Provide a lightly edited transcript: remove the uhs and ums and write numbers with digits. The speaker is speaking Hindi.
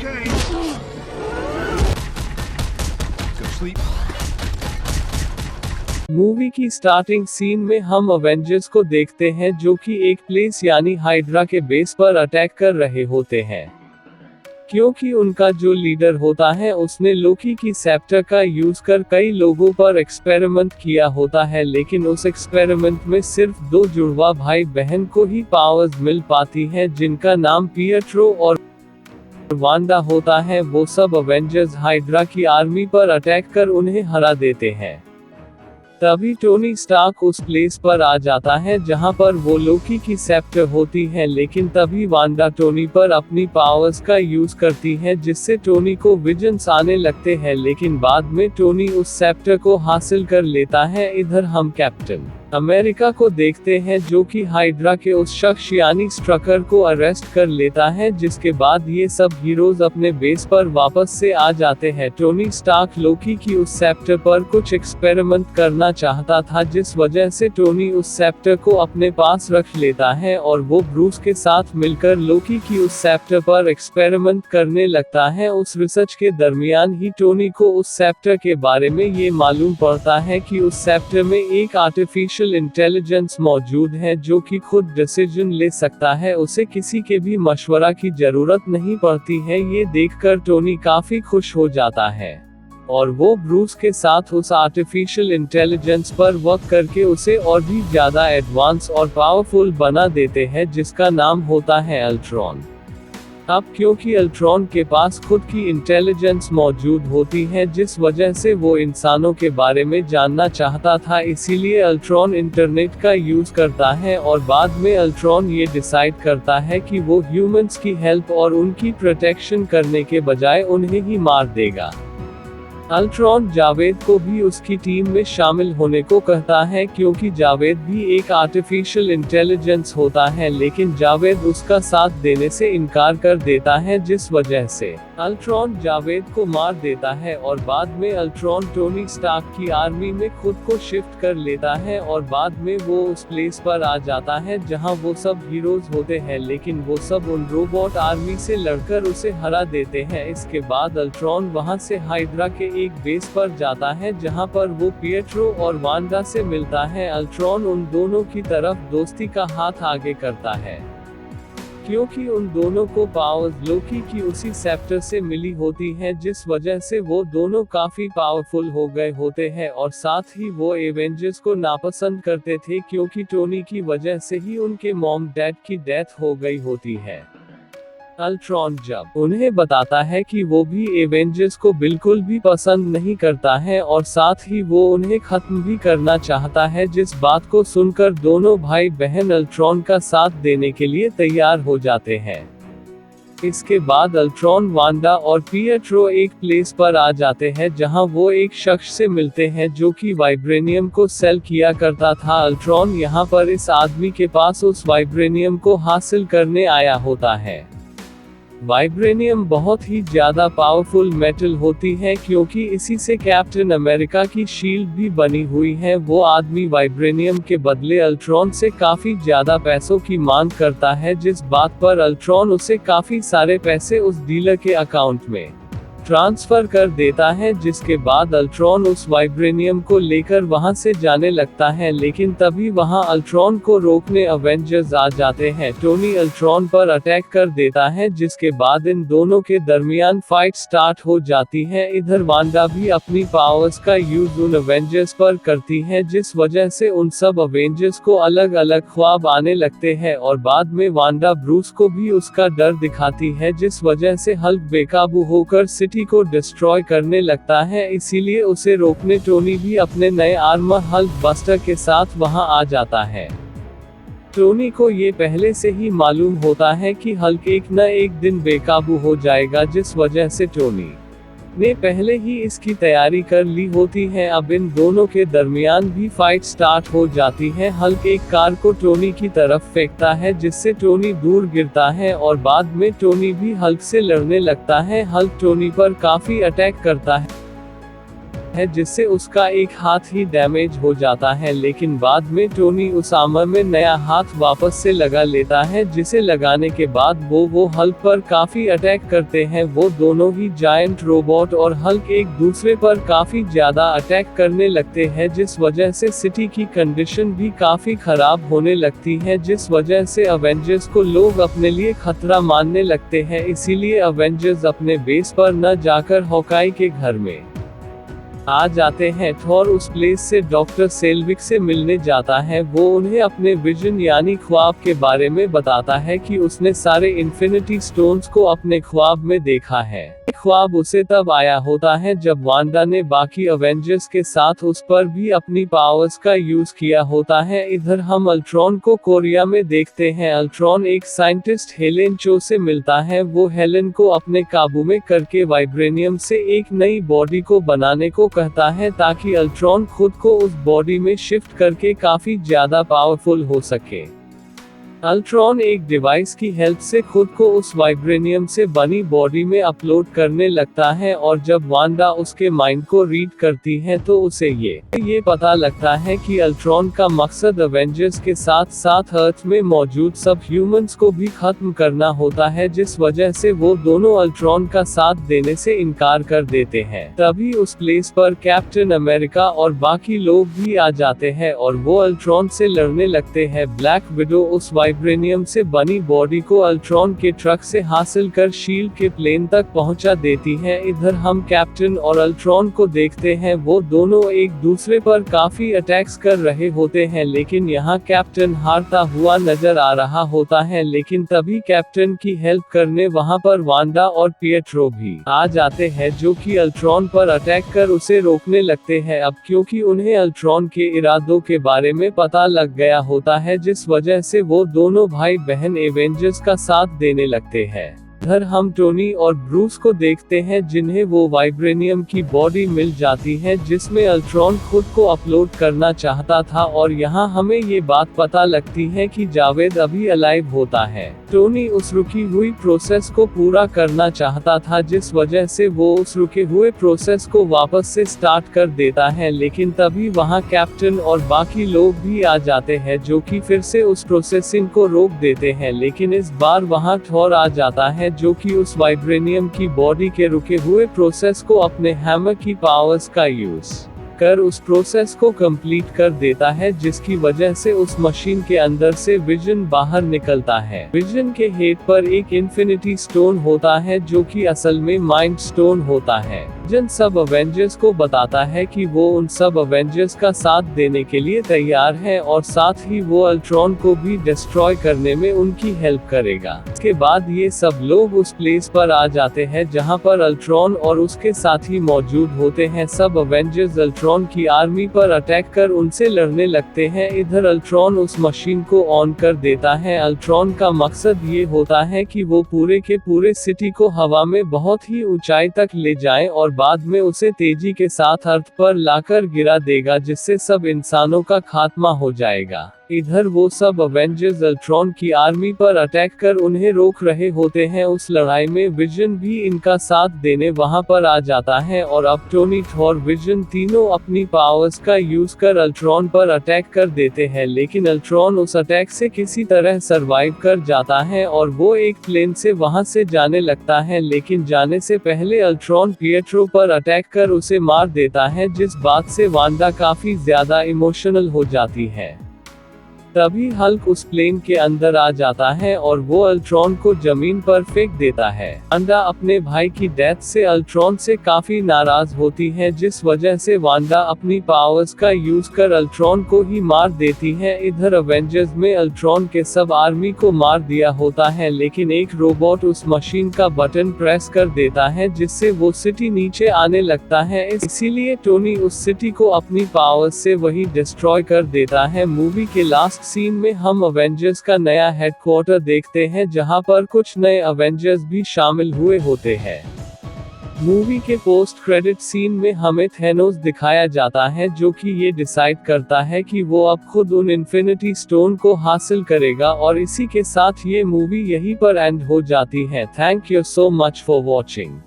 Okay. Go sleep. मूवी की स्टार्टिंग सीन में हम अवेंजर्स को देखते हैं जो कि एक प्लेस यानी हाइड्रा के बेस पर अटैक कर रहे होते हैं। क्योंकि उनका जो लीडर होता है उसने लोकी की सेप्टर का यूज कर कई लोगों पर एक्सपेरिमेंट किया होता है, लेकिन उस एक्सपेरिमेंट में सिर्फ 2 जुड़वा भाई बहन को ही पावर्स मिल पाती है जिनका नाम पिएट्रो और वांडा होता है। वो सब अवेंजर्स हाइड्रा की आर्मी पर अटैक कर उन्हें हरा देते हैं। तभी टोनी स्टार्क उस प्लेस पर आ जाता है जहां पर वो लोकी की सेप्टर होती है, लेकिन तभी वांडा टोनी पर अपनी पावर्स का यूज करती है जिससे टोनी को विजन्स आने लगते हैं, लेकिन बाद में टोनी उस सेप्टर को हासिल कर लेता है। इधर हम कैप्टन अमेरिका को देखते हैं जो कि हाइड्रा के उस शख्स यानी स्ट्रकर को अरेस्ट कर लेता है, जिसके बाद ये सब हीरोज अपने बेस पर वापस से आ जाते हैं। टोनी स्टार्क लोकी की उस सेप्टर पर कुछ एक्सपेरिमेंट करना चाहता था, जिस वजह से टोनी उस सेप्टर को अपने पास रख लेता है और वो ब्रूस के साथ मिलकर लोकी की उस सेप्टर पर एक्सपेरिमेंट करने लगता है। उस रिसर्च के दरमियान ही टोनी को उस सेप्टर के बारे में ये मालूम पड़ता है कि उस सेप्टर में एक आर्टिफिशियल इंटेलिजेंस मौजूद है जो कि खुद डिसीजन ले सकता है, उसे किसी के भी मशवरा की जरूरत नहीं पड़ती है। ये देखकर टोनी काफी खुश हो जाता है और वो ब्रूस के साथ उस आर्टिफिशियल इंटेलिजेंस पर वर्क करके उसे और भी ज्यादा एडवांस और पावरफुल बना देते हैं, जिसका नाम होता है अल्ट्रॉन। अब क्योंकि अल्ट्रॉन के पास खुद की इंटेलिजेंस मौजूद होती है, जिस वजह से वो इंसानों के बारे में जानना चाहता था, इसीलिए अल्ट्रॉन इंटरनेट का यूज करता है और बाद में अल्ट्रॉन ये डिसाइड करता है कि वो ह्यूमंस की हेल्प और उनकी प्रोटेक्शन करने के बजाय उन्हें ही मार देगा। अल्ट्रॉन जावेद को भी उसकी टीम में शामिल होने को कहता है क्योंकि जावेद भी एक आर्टिफिशियल इंटेलिजेंस होता है, लेकिन जावेद उसका साथ देने से इनकार कर देता है, जिस वजह से अल्ट्रॉन जावेद को मार देता है और बाद में अल्ट्रॉन टोनी स्टार्क की आर्मी में खुद को शिफ्ट कर लेता है और बाद में वो उस प्लेस पर आ जाता है जहां वो सब हीरोज होते हैं, लेकिन वो सब उन रोबोट आर्मी से लड़कर उसे हरा देते हैं। इसके बाद अल्ट्रॉन वहां से हाइड्रा के एक बेस पर जाता है जहां पर वो पिएट्रो और वांडा से मिलता है। अल्ट्रॉन उन दोनों की तरफ दोस्ती का हाथ आगे करता है क्योंकि उन दोनों को पावर्स लोकी की उसी सेप्टर से मिली होती है, जिस वजह से वो दोनों काफी पावरफुल हो गए होते हैं और साथ ही वो एवेंजर्स को नापसंद करते थे क्योंकि टोनी की वजह से ही उनके मॉम डैड की डेथ हो गई होती है। अल्ट्रॉन जब उन्हें बताता है कि वो भी एवेंजर्स को बिल्कुल भी पसंद नहीं करता है और साथ ही वो उन्हें खत्म भी करना चाहता है, जिस बात को सुनकर दोनों भाई बहन अल्ट्रॉन का साथ देने के लिए तैयार हो जाते हैं। इसके बाद अल्ट्रॉन वांडा और पिएट्रो एक प्लेस पर आ जाते हैं जहां वो एक शख्स से मिलते हैं जो कि वाइब्रेनियम को सेल किया करता था। अल्ट्रॉन यहां पर इस आदमी के पास उस वाइब्रेनियम को हासिल करने आया होता है। वाइब्रेनियम बहुत ही ज्यादा पावरफुल मेटल होती है क्योंकि इसी से कैप्टन अमेरिका की शील्ड भी बनी हुई है। वो आदमी वाइब्रेनियम के बदले अल्ट्रॉन से काफी ज्यादा पैसों की मांग करता है, जिस बात पर अल्ट्रॉन उसे काफी सारे पैसे उस डीलर के अकाउंट में ट्रांसफर कर देता है, जिसके बाद अल्ट्रॉन उस वाइब्रेनियम को लेकर वहां से जाने लगता है, लेकिन तभी वहां अल्ट्रॉन को रोकने अवेंजर्स आ जाते हैं। टोनी अल्ट्रॉन पर अटैक कर देता है, जिसके बाद इन दोनों के दरमियान फाइट स्टार्ट हो जाती है। इधर वांडा भी अपनी पावर्स का यूज उन अवेंजर्स पर करती है, जिस वजह से उन सब अवेंजर्स को अलग अलग ख्वाब आने लगते हैं और बाद में वांडा ब्रूस को भी उसका डर दिखाती है, जिस वजह से हल्क बेकाबू होकर सिटी को डिस्ट्रॉय करने लगता है। इसीलिए उसे रोकने टोनी भी अपने नए आर्मर हल्क बस्टर के साथ वहां आ जाता है। टोनी को ये पहले से ही मालूम होता है कि हल्क एक न एक दिन बेकाबू हो जाएगा, जिस वजह से टोनी ने पहले ही इसकी तैयारी कर ली होती है। अब इन दोनों के दरमियान भी फाइट स्टार्ट हो जाती है। हल्क एक कार को टोनी की तरफ फेंकता है जिससे टोनी दूर गिरता है और बाद में टोनी भी हल्क से लड़ने लगता है। हल्क टोनी पर काफी अटैक करता है। है जिससे उसका एक हाथ ही डैमेज हो जाता है, लेकिन बाद में टोनी उस आर्मर में नया हाथ वापस से लगा लेता है, जिसे लगाने के बाद वो हल्क पर काफी अटैक करते हैं। वो दोनों ही जायंट रोबोट और हल्क एक दूसरे पर काफी ज्यादा अटैक करने लगते हैं, जिस वजह से सिटी की कंडीशन भी काफी खराब होने लगती है, जिस वजह से अवेंजर्स को लोग अपने लिए खतरा मानने लगते हैं। इसीलिए अवेंजर्स अपने बेस पर न जाकर हॉकाई के घर में आ जाते हैं। थॉर उस प्लेस से डॉक्टर सेल्विक से मिलने जाता है। वो उन्हें अपने विजन यानी ख्वाब के बारे में बताता है कि उसने सारे इन्फिनिटी स्टोन्स को अपने ख्वाब में देखा है। ख्वाब उसे तब आया होता है जब वांडा ने बाकी अवेंजर्स के साथ उस पर भी अपनी पावर्स का यूज किया होता है। इधर हम अल्ट्रॉन को कोरिया में देखते हैं। अल्ट्रॉन एक साइंटिस्ट हेलेन चो से मिलता है। वो हेलेन को अपने काबू में करके वाइब्रेनियम से एक नई बॉडी को बनाने को कहता है, ताकि अल्ट्रॉन खुद को उस बॉडी में शिफ्ट करके काफी ज्यादा पावरफुल हो सके। अल्ट्रॉन एक डिवाइस की हेल्प से खुद को उस वाइब्रेनियम से बनी बॉडी में अपलोड करने लगता है, और जब वांडा उसके माइंड को रीड करती है तो उसे ये पता लगता है कि अल्ट्रॉन का मकसद अवेंजर्स के साथ साथ अर्थ में मौजूद सब ह्यूमंस को भी खत्म करना होता है, जिस वजह से वो दोनों अल्ट्रॉन का साथ देने से इनकार कर देते हैं। तभी उस प्लेस पर कैप्टन अमेरिका और बाकी लोग भी आ जाते हैं और वो अल्ट्रॉन से लड़ने लगते हैं। ब्लैक विडो उस वाइब्रेनियम से बनी बॉडी को अल्ट्रॉन के ट्रक से हासिल कर शील्ड के प्लेन तक पहुंचा देती है। इधर हम कैप्टन और अल्ट्रॉन को देखते हैं। वो दोनों एक दूसरे पर काफी अटैक्स कर रहे होते हैं, लेकिन यहाँ कैप्टन हारता हुआ नजर आ रहा होता है। लेकिन तभी कैप्टन की हेल्प करने वहाँ पर वांडा और पिएट्रो भी आ जाते हैं, जो कि अल्ट्रॉन पर अटैक कर उसे रोकने लगते हैं। अब क्योंकि उन्हें अल्ट्रॉन के इरादों के बारे में पता लग गया होता है, जिस वजह से वो दोनों भाई बहन एवेंजर्स का साथ देने लगते हैं। इधर हम टोनी और ब्रूस को देखते हैं, जिन्हें वो वाइब्रेनियम की बॉडी मिल जाती है जिसमें अल्ट्रॉन खुद को अपलोड करना चाहता था, और यहाँ हमें ये बात पता लगती है कि जावेद अभी अलाइव होता है। टोनी उस रुकी हुई प्रोसेस को पूरा करना चाहता था, जिस वजह से वो उस रुके हुए प्रोसेस को वापस से स्टार्ट कर देता है, लेकिन तभी वहाँ कैप्टन और बाकी लोग भी आ जाते हैं, जो कि फिर से उस प्रोसेसिंग को रोक देते हैं। लेकिन इस बार वहाँ थॉर आ जाता है, जो कि उस वाइब्रेनियम की बॉडी के रुके हुए प्रोसेस को अपने हैमर की पावर्स का यूज कर उस प्रोसेस को कंप्लीट कर देता है, जिसकी वजह से उस मशीन के अंदर से विजन बाहर निकलता है। विजन के हेड पर एक इन्फिनिटी स्टोन होता है, जो कि असल में माइंड स्टोन होता है। विजन सब अवेंजर्स को बताता है कि वो उन सब अवेंजर्स का साथ देने के लिए तैयार है, और साथ ही वो अल्ट्रॉन को भी डिस्ट्रॉय करने में उनकी हेल्प करेगा। इसके बाद ये सब लोग उस प्लेस पर आ जाते हैं जहां पर अल्ट्रॉन और उसके साथी मौजूद होते हैं। सब अवेंजर्स अल्ट्रॉन की आर्मी पर अटैक कर उनसे लड़ने लगते हैं। इधर अल्ट्रॉन उस मशीन को ऑन कर देता है। अल्ट्रॉन का मकसद ये होता है कि वो पूरे के पूरे सिटी को हवा में बहुत ही ऊंचाई तक ले जाए और बाद में उसे तेजी के साथ अर्थ पर लाकर गिरा देगा, जिससे सब इंसानों का खात्मा हो जाएगा। इधर वो सब अवेंजर्स अल्ट्रॉन की आर्मी पर अटैक कर उन्हें रोक रहे होते हैं। उस लड़ाई में विजन भी इनका साथ देने वहां पर आ जाता है, और अब टोनी, थॉर, विजन तीनों अपनी पावर्स का यूज कर अल्ट्रॉन पर अटैक कर देते हैं। लेकिन अल्ट्रॉन उस अटैक से किसी तरह सरवाइव कर जाता है और वो एक प्लेन से वहां से जाने लगता है, लेकिन जाने से पहले अल्ट्रॉन पिएट्रो पर अटैक कर उसे मार देता है, जिस बात से वांडा काफी ज्यादा इमोशनल हो जाती है। तभी हल्क उस प्लेन के अंदर आ जाता है और वो अल्ट्रॉन को जमीन पर फेंक देता है। वांडा अपने भाई की डेथ से अल्ट्रॉन से काफी नाराज होती है, जिस वजह से वांडा अपनी पावर्स का यूज कर अल्ट्रॉन को ही मार देती है। इधर अवेंजर्स में अल्ट्रॉन के सब आर्मी को मार दिया होता है, लेकिन एक रोबोट उस मशीन का बटन प्रेस कर देता है, जिससे वो सिटी नीचे आने लगता है। इसीलिए टोनी उस सिटी को अपनी पावर्स से वही डिस्ट्रॉय कर देता है। मूवी के लास्ट सीन में हम अवेंजर्स का नया हेडक्वार्टर देखते हैं, जहां पर कुछ नए अवेंजर्स भी शामिल हुए होते हैं। मूवी के पोस्ट क्रेडिट सीन में हमें थैनोस दिखाया जाता है, जो कि ये डिसाइड करता है कि वो अब खुद उन इन्फिनिटी स्टोन को हासिल करेगा, और इसी के साथ ये मूवी यहीं पर एंड हो जाती है। Thank you so much for watching.